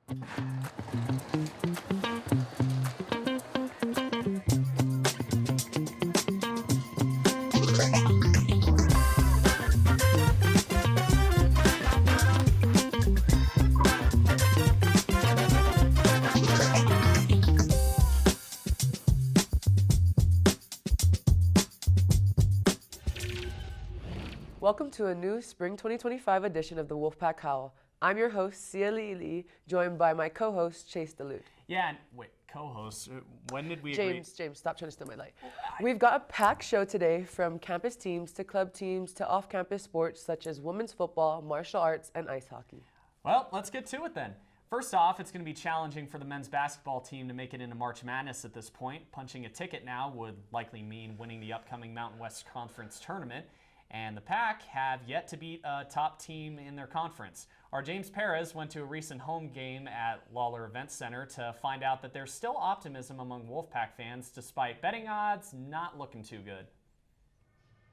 Welcome to a new Spring 2025 edition of the Wolfpack Howl. I'm your host, Liilii, joined by my co-host, Chase Dulude. Yeah, and wait, co-host, when did we James, stop trying to steal my light. We've got a packed show today, from campus teams to club teams to off-campus sports such as women's football, martial arts, and ice hockey. Well, let's get to it then. First off, it's going to be challenging for the men's basketball team to make it into March Madness at this point. Punching a ticket now would likely mean winning the upcoming Mountain West Conference tournament. And the Pack have yet to beat a top team in their conference. Our James Perez went to a recent home game at Lawler Event Center to find out that there's still optimism among Wolfpack fans, despite betting odds not looking too good.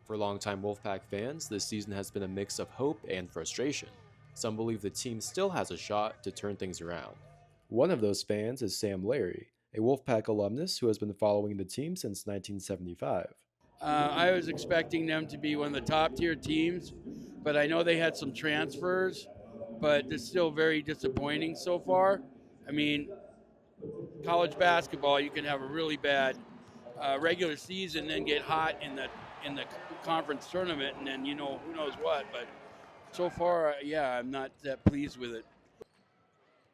For longtime Wolfpack fans, this season has been a mix of hope and frustration. Some believe the team still has a shot to turn things around. One of those fans is Sam Larry, a Wolfpack alumnus who has been following the team since 1975. I was expecting them to be one of the top tier teams, but I know they had some transfers, but it's still very disappointing so far. I mean, college basketball, you can have a really bad regular season, then get hot in the conference tournament, and then who knows what. But so far, I'm not that pleased with it.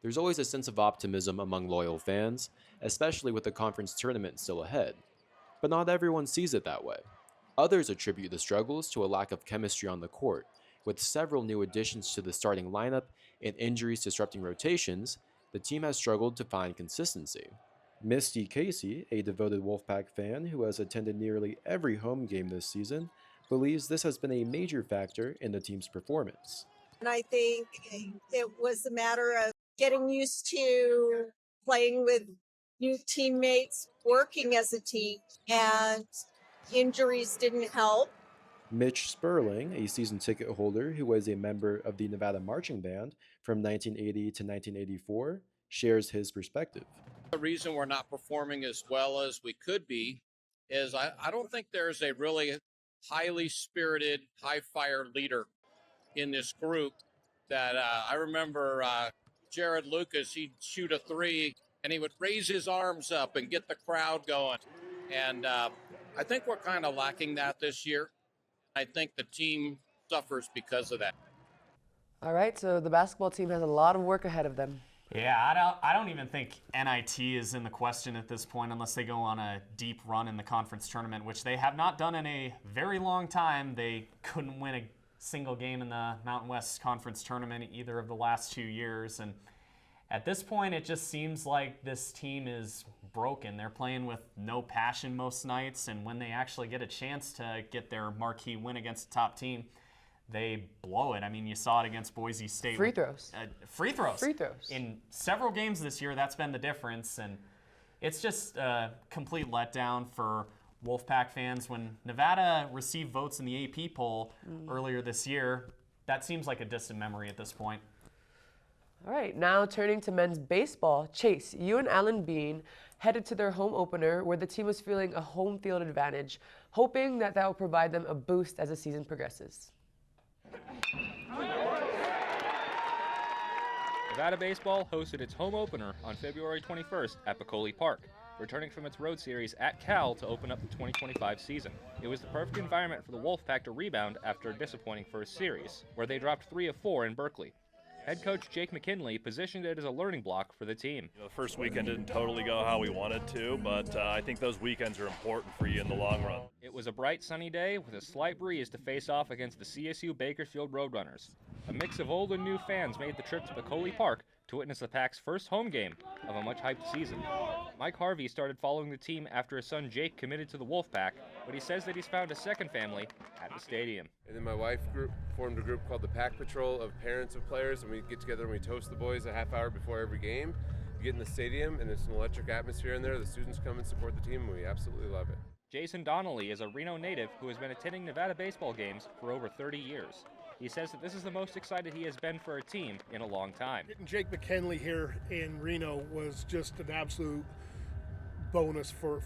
There's always a sense of optimism among loyal fans, especially with the conference tournament still ahead. But not everyone sees it that way. Others attribute the struggles to a lack of chemistry on the court. With several new additions to the starting lineup and injuries disrupting rotations, the team has struggled to find consistency. Misty Casey, a devoted Wolfpack fan who has attended nearly every home game this season, believes this has been a major factor in the team's performance. And I think it was a matter of getting used to playing with new teammates, working as a team, and injuries didn't help. Mitch Sperling, a season ticket holder who was a member of the Nevada Marching Band from 1980 to 1984, shares his perspective. The reason we're not performing as well as we could be is I don't think there's a really highly spirited, high-fire leader in this group. That I remember Jared Lucas, he'd shoot a three, and he would raise his arms up and get the crowd going. And I think we're kind of lacking that this year. I think the team suffers because of that. All right, so the basketball team has a lot of work ahead of them. Yeah, I don't even think NIT is in the question at this point unless they go on a deep run in the conference tournament, which they have not done in a very long time. They couldn't win a single game in the Mountain West Conference tournament either of the last 2 years. And at this point, it just seems like this team is broken. They're playing with no passion most nights, and when they actually get a chance to get their marquee win against a top team, they blow it. I mean, you saw it against Boise State. Free throws. Free throws. Free throws. In several games this year, that's been the difference, and it's just a complete letdown for Wolfpack fans. When Nevada received votes in the AP poll earlier this year, that seems like a distant memory at this point. All right, now turning to men's baseball. Chase, you and Alin Beane headed to their home opener where the team was feeling a home field advantage, hoping that will provide them a boost as the season progresses. Nevada Baseball hosted its home opener on February 21st at Peccole Park, returning from its road series at Cal to open up the 2025 season. It was the perfect environment for the Wolfpack to rebound after a disappointing first series, where they dropped 3 of 4 in Berkeley. Head coach Jake McKinley positioned it as a learning block for the team. The first weekend didn't totally go how we wanted to, but I think those weekends are important for you in the long run. It was a bright sunny day with a slight breeze to face off against the CSU Bakersfield Roadrunners. A mix of old and new fans made the trip to Peccole Park to witness the Pack's first home game of a much-hyped season. Mike Harvey started following the team after his son Jake committed to the Wolfpack, but he says that he's found a second family at the stadium. And then my wife formed a group called the Pack Patrol of parents of players, and we get together and we toast the boys a half hour before every game. You get in the stadium, and it's an electric atmosphere in there. The students come and support the team, and we absolutely love it. Jason Donnelly is a Reno native who has been attending Nevada baseball games for over 30 years. he says that this is the most excited he has been for a team in a long time. Getting Jake McKinley here in Reno was just an absolute bonus for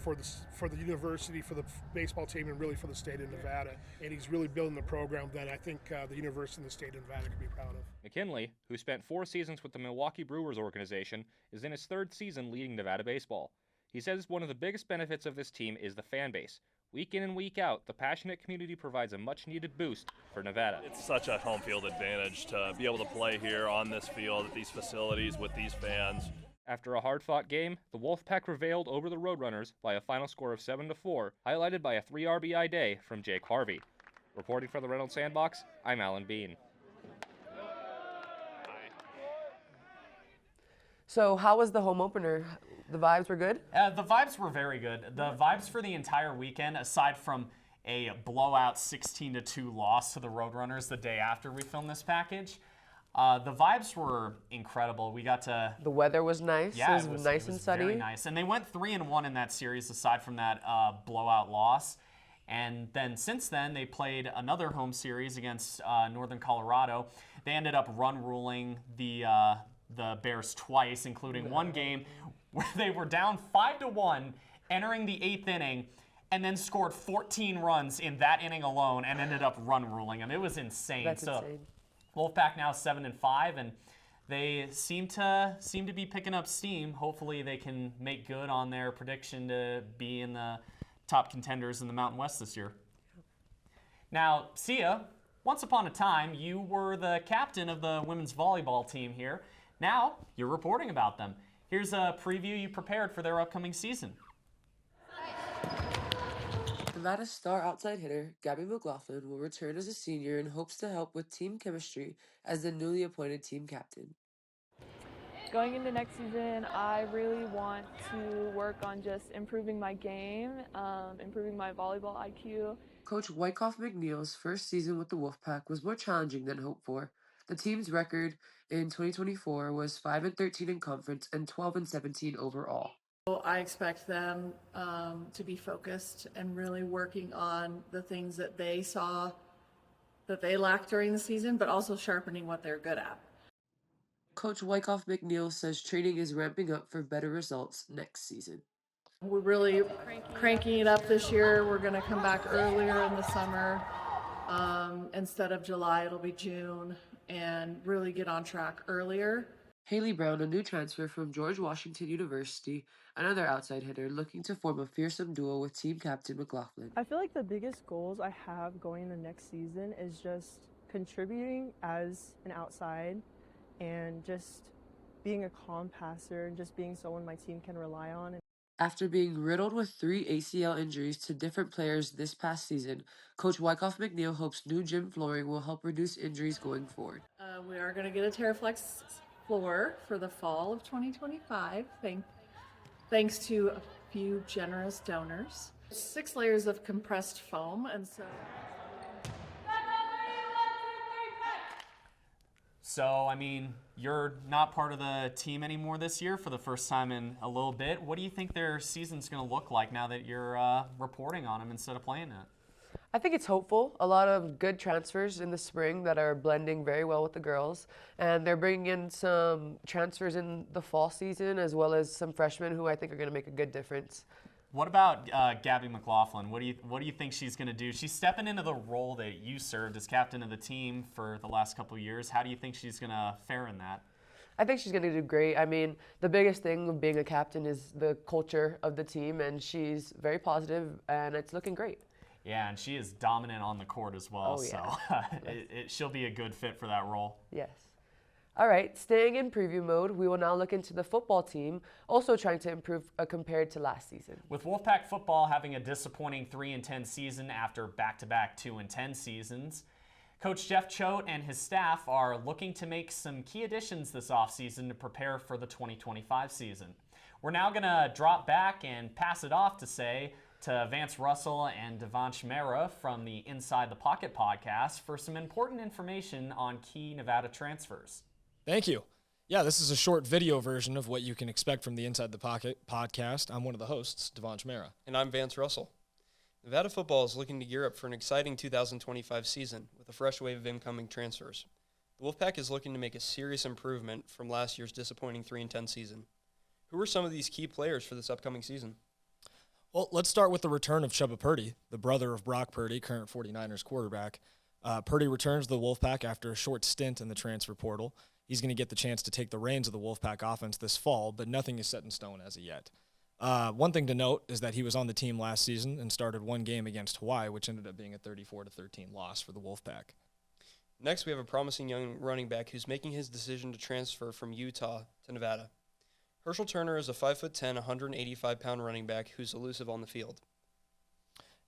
the university, for the baseball team, and really for the state of Nevada. And he's really building the program that I think the university and the state of Nevada can be proud of. McKinley, who spent 4 seasons with the Milwaukee Brewers organization, is in his 3rd season leading Nevada baseball. He says one of the biggest benefits of this team is the fan base. Week in and week out, the passionate community provides a much-needed boost for Nevada. It's such a home field advantage to be able to play here on this field at these facilities with these fans. After a hard-fought game, the Wolfpack prevailed over the Roadrunners by a final score of 7-4, highlighted by a 3 RBI day from Jake Harvey. Reporting for the Reynolds Sandbox, I'm Alin Beane. So how was the home opener? The vibes were good? The vibes were very good. The vibes for the entire weekend, aside from a blowout 16-2 loss to the Roadrunners the day after we filmed this package, the vibes were incredible. We got to... The weather was nice. Yeah, it was nice and sunny. Very nice. And they went 3-1 in that series aside from that blowout loss. And then since then, they played another home series against Northern Colorado. They ended up run ruling the Bears twice, including one game where they were down 5-1 entering the 8th inning and then scored 14 runs in that inning alone and ended up run ruling them. It was insane. That's insane. Wolfpack now 7-5, and they seem to be picking up steam. Hopefully they can make good on their prediction to be in the top contenders in the Mountain West this year. Now, Sia, once upon a time, you were the captain of the women's volleyball team here. Now, you're reporting about them. Here's a preview you prepared for their upcoming season. Nevada's star outside hitter, Gavin McLaughlin, will return as a senior and hopes to help with team chemistry as the newly appointed team captain. Going into next season, I really want to work on just improving my game, improving my volleyball IQ. Coach Wyckoff McNeil's first season with the Wolfpack was more challenging than hoped for. The team's record in 2024 was 5-13 in conference and 12-17 overall. I expect them to be focused and really working on the things that they saw that they lacked during the season, but also sharpening what they're good at. Coach Wyckoff McNeil says training is ramping up for better results next season. We're really cranking it up this year. We're going to come back earlier in the summer. Instead of July, it'll be June, and really get on track earlier. Haley Brown, a new transfer from George Washington University, another outside hitter looking to form a fearsome duo with team captain McLaughlin. I feel like the biggest goals I have going the next season is just contributing as an outside and just being a calm passer and just being someone my team can rely on. After being riddled with 3 ACL injuries to different players this past season, Coach Wyckoff McNeil hopes new gym flooring will help reduce injuries going forward. We are going to get a TerraFlex floor for the fall of 2025, thanks to a few generous donors. 6 layers of compressed foam, and So, I mean, you're not part of the team anymore this year for the first time in a little bit. What do you think their season's going to look like now that you're reporting on them instead of playing it? I think it's hopeful. A lot of good transfers in the spring that are blending very well with the girls. And they're bringing in some transfers in the fall season as well as some freshmen who I think are going to make a good difference. What about Gabby McLaughlin? What do you think she's going to do? She's stepping into the role that you served as captain of the team for the last couple of years. How do you think she's going to fare in that? I think she's going to do great. I mean, the biggest thing of being a captain is the culture of the team, and she's very positive, and it's looking great. Yeah, and she is dominant on the court as well, Oh, yeah. so she'll be a good fit for that role. Yes. All right, staying in preview mode, we will now look into the football team, also trying to improve compared to last season. With Wolfpack football having a disappointing 3-10 season after back-to-back 2-10 seasons, Coach Jeff Choate and his staff are looking to make some key additions this offseason to prepare for the 2025 season. We're now going to drop back and pass it off to Vance Russell and Devansh Mehra from the Inside the Pocket podcast for some important information on key Nevada transfers. Thank you. Yeah, this is a short video version of what you can expect from the Inside the Pocket podcast. I'm one of the hosts, Devansh Mehra. And I'm Vance Russell. Nevada football is looking to gear up for an exciting 2025 season with a fresh wave of incoming transfers. The Wolfpack is looking to make a serious improvement from last year's disappointing 3-10 season. Who are some of these key players for this upcoming season? Well, let's start with the return of Chubba Purdy, the brother of Brock Purdy, current 49ers quarterback. Purdy returns to the Wolfpack after a short stint in the transfer portal. He's going to get the chance to take the reins of the Wolfpack offense this fall, but nothing is set in stone as of yet. One thing to note is that he was on the team last season and started one game against Hawaii, which ended up being a 34-13 loss for the Wolfpack. Next, we have a promising young running back who's making his decision to transfer from Utah to Nevada. Herschel Turner is a 5'10", 185-pound running back who's elusive on the field.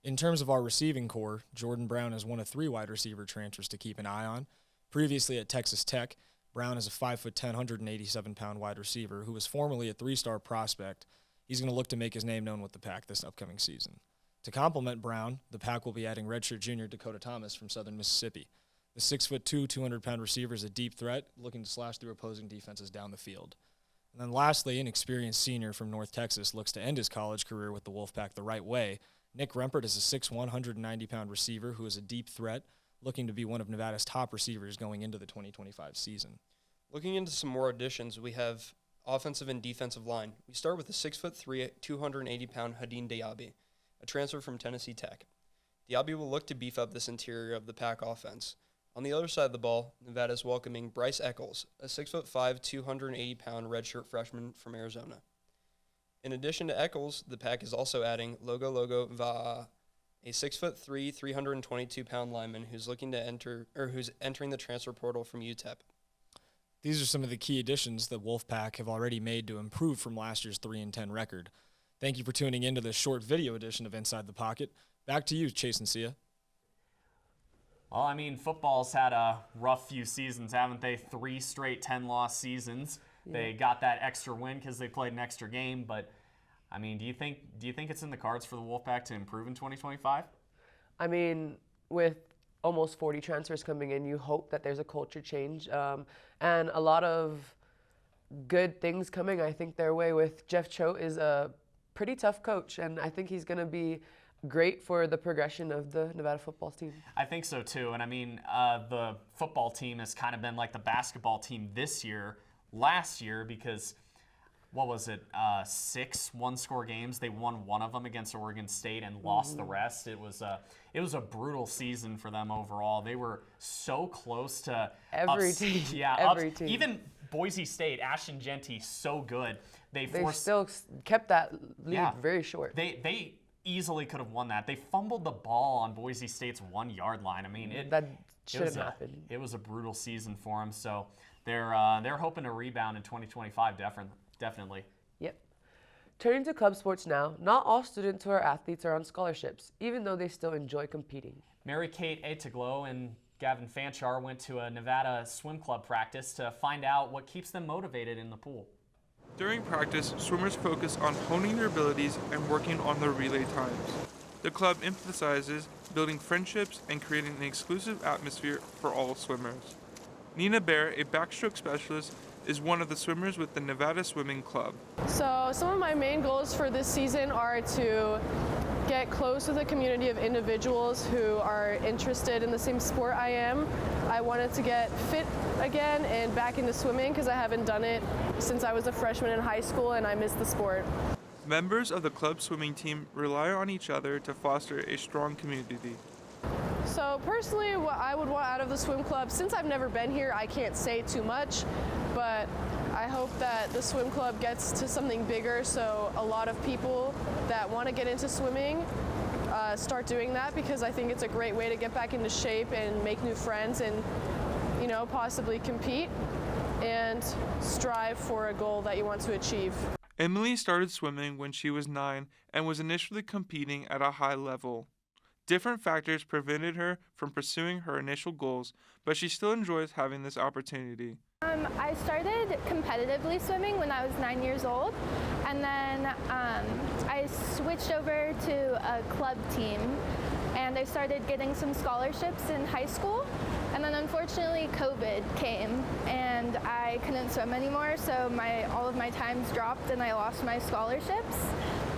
In terms of our receiving core, Jordan Brown is one of 3 wide receiver transfers to keep an eye on. Previously at Texas Tech, Brown is a 5'10", 187-pound wide receiver who was formerly a 3-star prospect. He's going to look to make his name known with the Pack this upcoming season. To complement Brown, the Pack will be adding redshirt junior Dakota Thomas from Southern Mississippi. The 6'2", 200-pound receiver is a deep threat, looking to slash through opposing defenses down the field. And then lastly, an experienced senior from North Texas looks to end his college career with the Wolfpack the right way. Nick Rempert is a 6'1", 190-pound receiver who is a deep threat, looking to be one of Nevada's top receivers going into the 2025 season. Looking into some more additions, we have offensive and defensive line. We start with the 6'3", 280-pound Hadin Diaby, a transfer from Tennessee Tech. Diaby will look to beef up this interior of the Pack offense. On the other side of the ball, Nevada is welcoming Bryce Eccles, a 6'5", 280-pound redshirt freshman from Arizona. In addition to Eccles, the Pack is also adding Logo Va'a, a 6'3", 322-pound lineman who's entering the transfer portal from UTEP. These are some of the key additions that Wolfpack have already made to improve from last year's 3-10 record. Thank you for tuning in to this short video edition of Inside the Pocket. Back to you, Chase and Sia. Well, I mean, football's had a rough few seasons, haven't they? 3 straight 10-loss seasons. Yeah. They got that extra win because they played an extra game. But, I mean, do you think it's in the cards for the Wolfpack to improve in 2025? I mean, with almost 40 transfers coming in, you hope that there's a culture change and a lot of good things coming, I think, their way. With Jeff Choate is a pretty tough coach, and I think he's going to be great for the progression of the Nevada football team. I think so too, and I mean, the football team has kind of been like the basketball team last year, because what was it, 6 one-score games? They won one of them against Oregon State and lost the rest. It was a brutal season for them overall. They were so close to every team. Yeah, every team. Even Boise State, Ashton Genty, so good. They still kept that lead very short. They easily could have won that. They fumbled the ball on Boise State's 1-yard line. I mean, that shouldn't happen. It was a brutal season for them. So they're hoping to rebound in 2025, definitely. Yep. Turning to club sports now, not all students who are athletes are on scholarships, even though they still enjoy competing. Marykate Atiglo and Gavin Fanchar went to a Nevada swim club practice to find out what keeps them motivated in the pool. During practice, swimmers focus on honing their abilities and working on their relay times. The club emphasizes building friendships and creating an exclusive atmosphere for all swimmers. Nina Bear, a backstroke specialist, is one of the swimmers with the Nevada Swimming Club. So some of my main goals for this season are to get close with a community of individuals who are interested in the same sport I am. I wanted to get fit again and back into swimming because I haven't done it since I was a freshman in high school and I missed the sport. Members of the club swimming team rely on each other to foster a strong community. So personally, what I would want out of the swim club, since I've never been here, I can't say too much, but I hope that the swim club gets to something bigger so a lot of people that want to get into swimming start doing that, because I think it's a great way to get back into shape and make new friends and, you know, possibly compete and strive for a goal that you want to achieve. Emily started swimming when she was 9 and was initially competing at a high level. Different factors prevented her from pursuing her initial goals, but she still enjoys having this opportunity. I started competitively swimming when I was 9 years old, and then I switched over to a club team, and I started getting some scholarships in high school, and then unfortunately COVID came, and I couldn't swim anymore, so all of my times dropped and I lost my scholarships.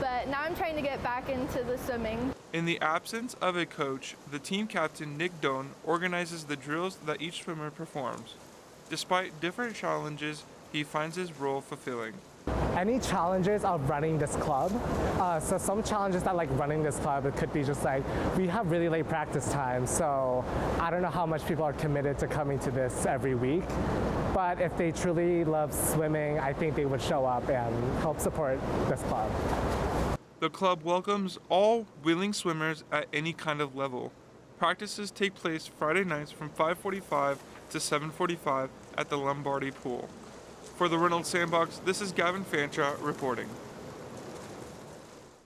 But now I'm trying to get back into the swimming. In the absence of a coach, the team captain, Nick Doan, organizes the drills that each swimmer performs. Despite different challenges, he finds his role fulfilling. Any challenges of running this club? So some challenges that like running this club, it could be just like, we have really late practice time, so I don't know how much people are committed to coming to this every week. But if they truly love swimming, I think they would show up and help support this club. The club welcomes all willing swimmers at any kind of level. Practices take place Friday nights from 5:45 to 7:45 at the Lombardi Pool. For the Reynolds Sandbox, this is Gavin Fanchar reporting.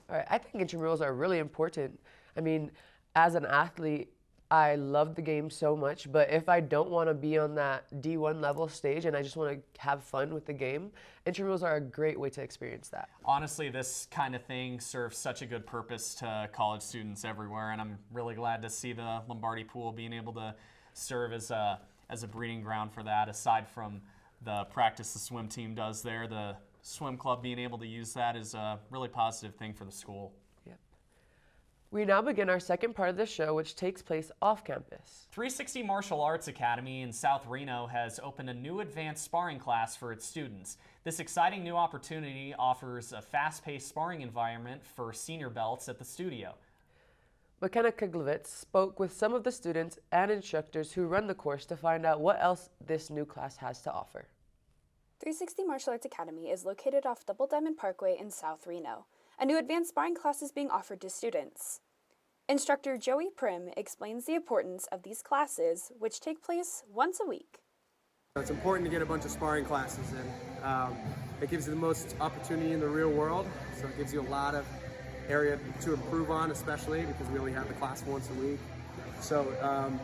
All right, I think intramurals are really important. I mean, as an athlete, I love the game so much, but if I don't want to be on that D1 level stage and I just want to have fun with the game, intramurals are a great way to experience that. Honestly, this kind of thing serves such a good purpose to college students everywhere, and I'm really glad to see the Lombardi Pool being able to serve as a breeding ground for that. Aside from the practice the swim team does there, the swim club being able to use that is a really positive thing for the school. We now begin our second part of the show, which takes place off campus. 360 Martial Arts Academy in South Reno has opened a new advanced sparring class for its students. This exciting new opportunity offers a fast-paced sparring environment for senior belts at the studio. Mckenna Keglovits spoke with some of the students and instructors who run the course to find out what else this new class has to offer. 360 Martial Arts Academy is located off Double Diamond Parkway in South Reno. A new advanced sparring class is being offered to students. Instructor Joey Prim explains the importance of these classes, which take place once a week. It's important to get a bunch of sparring classes in. It gives you the most opportunity in the real world, so it gives you a lot of area to improve on, especially because we only have the class once a week. So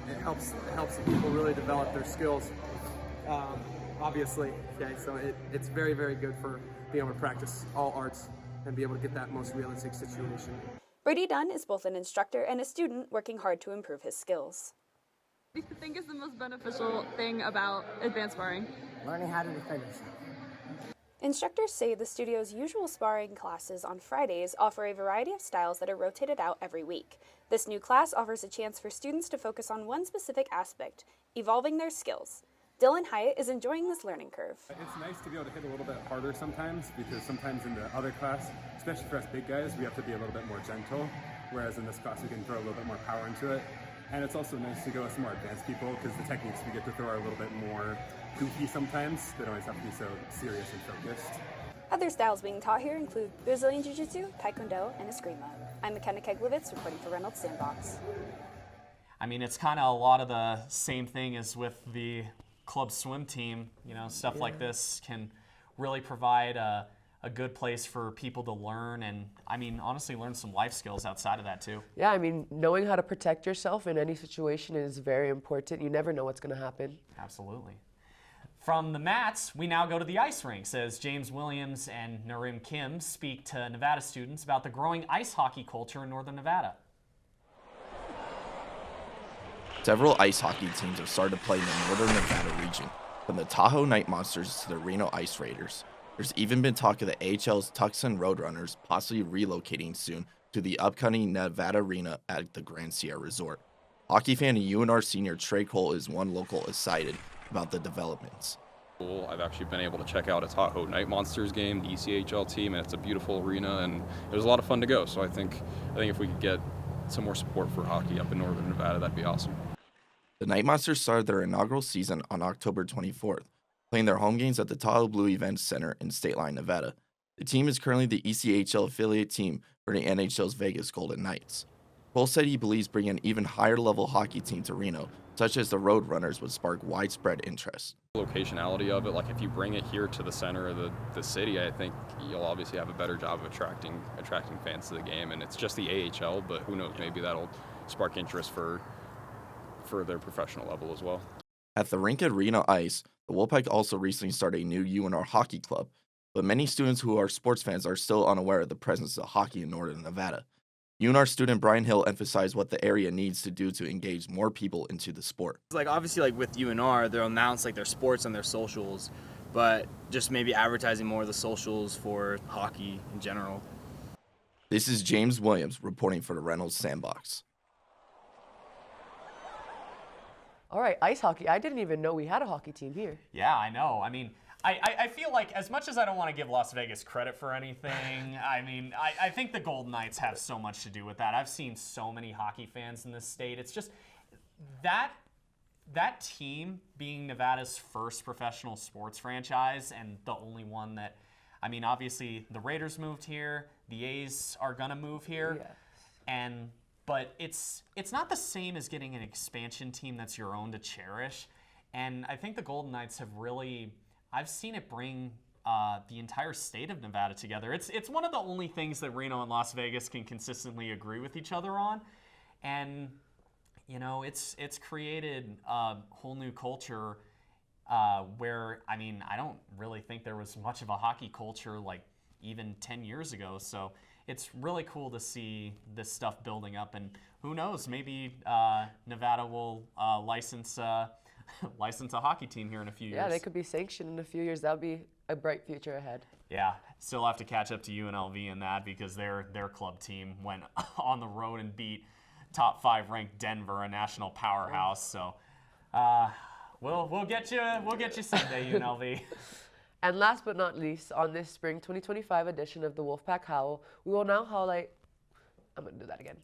it helps the people really develop their skills, obviously. Okay, so it's very, very good for being able to practice all arts and be able to get that most realistic situation. Brady Dunn is both an instructor and a student working hard to improve his skills. What do you think is the most beneficial thing about advanced sparring? Learning how to defend yourself. Instructors say the studio's usual sparring classes on Fridays offer a variety of styles that are rotated out every week. This new class offers a chance for students to focus on one specific aspect, evolving their skills. Dylan Hyatt is enjoying this learning curve. It's nice to be able to hit a little bit harder sometimes, because sometimes in the other class, especially for us big guys, we have to be a little bit more gentle, whereas in this class we can throw a little bit more power into it. And it's also nice to go with some more advanced people, because the techniques we get to throw are a little bit more goofy sometimes. They don't always have to be so serious and focused. Other styles being taught here include Brazilian Jiu-Jitsu, Taekwondo, and Eskrima. I'm Mckenna Keglovits reporting for Reynolds Sandbox. I mean, it's kind of a lot of the same thing as with the club swim team. You know, stuff like this can really provide a good place for people to learn, and I mean, honestly, learn some life skills outside of that too. Yeah, I mean, knowing how to protect yourself in any situation is very important. You never know what's going to happen. Absolutely. From the mats, we now go to the ice rinks as James Williams and Narim Kim speak to Nevada students about the growing ice hockey culture in Northern Nevada. Several ice hockey teams have started playing in the Northern Nevada region, from the Tahoe Night Monsters to the Reno Ice Raiders. There's even been talk of the AHL's Tucson Roadrunners possibly relocating soon to the upcoming Nevada Arena at the Grand Sierra Resort. Hockey fan and UNR senior Trey Cole is one local excited about the developments. I've actually been able to check out a Tahoe Night Monsters game, the ECHL team, and it's a beautiful arena, and it was a lot of fun to go. So I think if we could get some more support for hockey up in Northern Nevada, that'd be awesome. The Night Monsters started their inaugural season on October 24th, playing their home games at the Tahoe Blue Events Center in State Line, Nevada. The team is currently the ECHL affiliate team for the NHL's Vegas Golden Knights. Cole said he believes bringing an even higher level hockey team to Reno, such as the Roadrunners, would spark widespread interest. Locationality of it, like if you bring it here to the center of the city, I think you'll obviously have a better job of attracting fans to the game. And it's just the AHL, but who knows, maybe that'll spark interest for their professional level as well. At the rink at Reno Ice, the Wolfpack also recently started a new UNR hockey club, but many students who are sports fans are still unaware of the presence of hockey in Northern Nevada. UNR student Brian Hill emphasized what the area needs to do to engage more people into the sport. Obviously with UNR, they'll announce their sports on their socials, but just maybe advertising more of the socials for hockey in general. This is James Williams reporting for the Reynolds Sandbox. All right, ice hockey. I didn't even know we had a hockey team here. Yeah, I know. I mean, I feel like as much as I don't want to give Las Vegas credit for anything, I mean, I think the Golden Knights have so much to do with that. I've seen so many hockey fans in this state. It's just that team being Nevada's first professional sports franchise and the only one that, I mean, obviously the Raiders moved here, the A's are gonna move here, but it's not the same as getting an expansion team that's your own to cherish. And I think the Golden Knights have really, I've seen it bring the entire state of Nevada together. It's one of the only things that Reno and Las Vegas can consistently agree with each other on, and you know, it's created a whole new culture where, I mean, I don't really think there was much of a hockey culture like even 10 years ago. So it's really cool to see this stuff building up, and who knows, maybe Nevada will license a hockey team here in a few years. Yeah, they could be sanctioned in a few years. That'll be a bright future ahead. Yeah, still have to catch up to UNLV in that because their club team went on the road and beat top 5 ranked Denver, a national powerhouse. So we'll get you someday, UNLV. And last but not least, on this spring 2025 edition of the Wolfpack Howl, we will now highlight. I'm gonna do that again.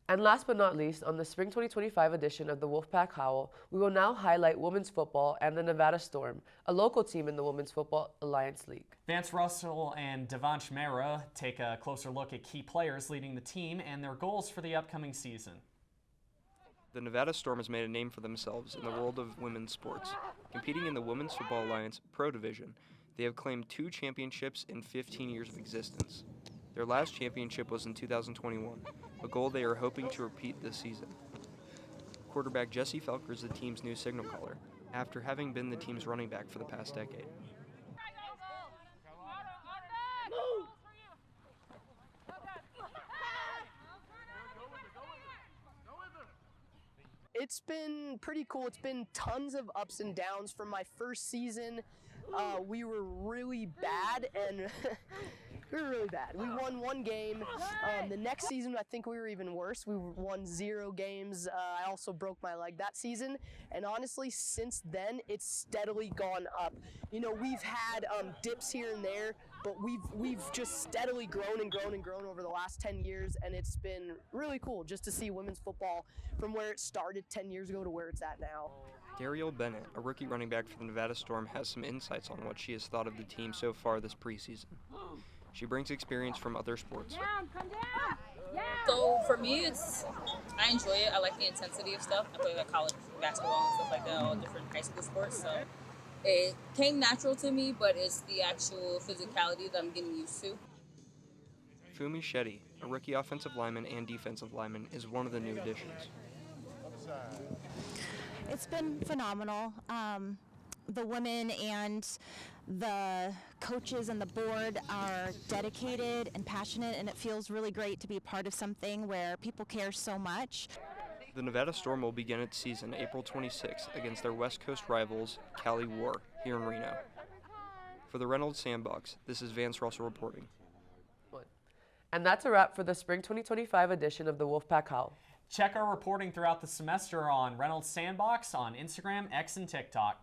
And last but not least, on the spring 2025 edition of the Wolfpack Howl, we will now highlight women's football and the Nevada Storm, a local team in the Women's Football Alliance League. Vance Russell and Devansh Mehra take a closer look at key players leading the team and their goals for the upcoming season. The Nevada Storm has made a name for themselves in the world of women's sports. Competing in the Women's Football Alliance Pro Division, they have claimed 2 championships in 15 years of existence. Their last championship was in 2021, a goal they are hoping to repeat this season. Quarterback Jesse Felker is the team's new signal caller, after having been the team's running back for the past decade. It's been pretty cool. It's been tons of ups and downs. From my first season, we were really bad, and we were really bad. We won 1 game. The next season, I think we were even worse. We won 0 games. I also broke my leg that season, and honestly, since then, it's steadily gone up. You know, we've had dips here and there, but we've just steadily grown and grown and grown over the last 10 years, and it's been really cool just to see women's football from where it started 10 years ago to where it's at now. Darielle Bennett, a rookie running back for the Nevada Storm, has some insights on what she has thought of the team so far this preseason. She brings experience from other sports. So for me, I enjoy it. I like the intensity of stuff. I play like college basketball and stuff like that, all different high school sports. So it came natural to me, but it's the actual physicality that I'm getting used to. Fumi Shetty, a rookie offensive lineman and defensive lineman, is one of the new additions. It's been phenomenal. The women and the coaches and the board are dedicated and passionate, and it feels really great to be a part of something where people care so much. The Nevada Storm will begin its season April 26th against their West Coast rivals, Cali War, here in Reno. For the Reynolds Sandbox, this is Vance Russell reporting. And that's a wrap for the spring 2025 edition of the Wolfpack Howl. Check our reporting throughout the semester on Reynolds Sandbox on Instagram, X, and TikTok.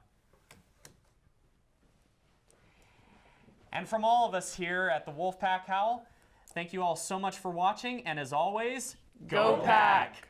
And from all of us here at the Wolfpack Howl, thank you all so much for watching, and as always, go Pack!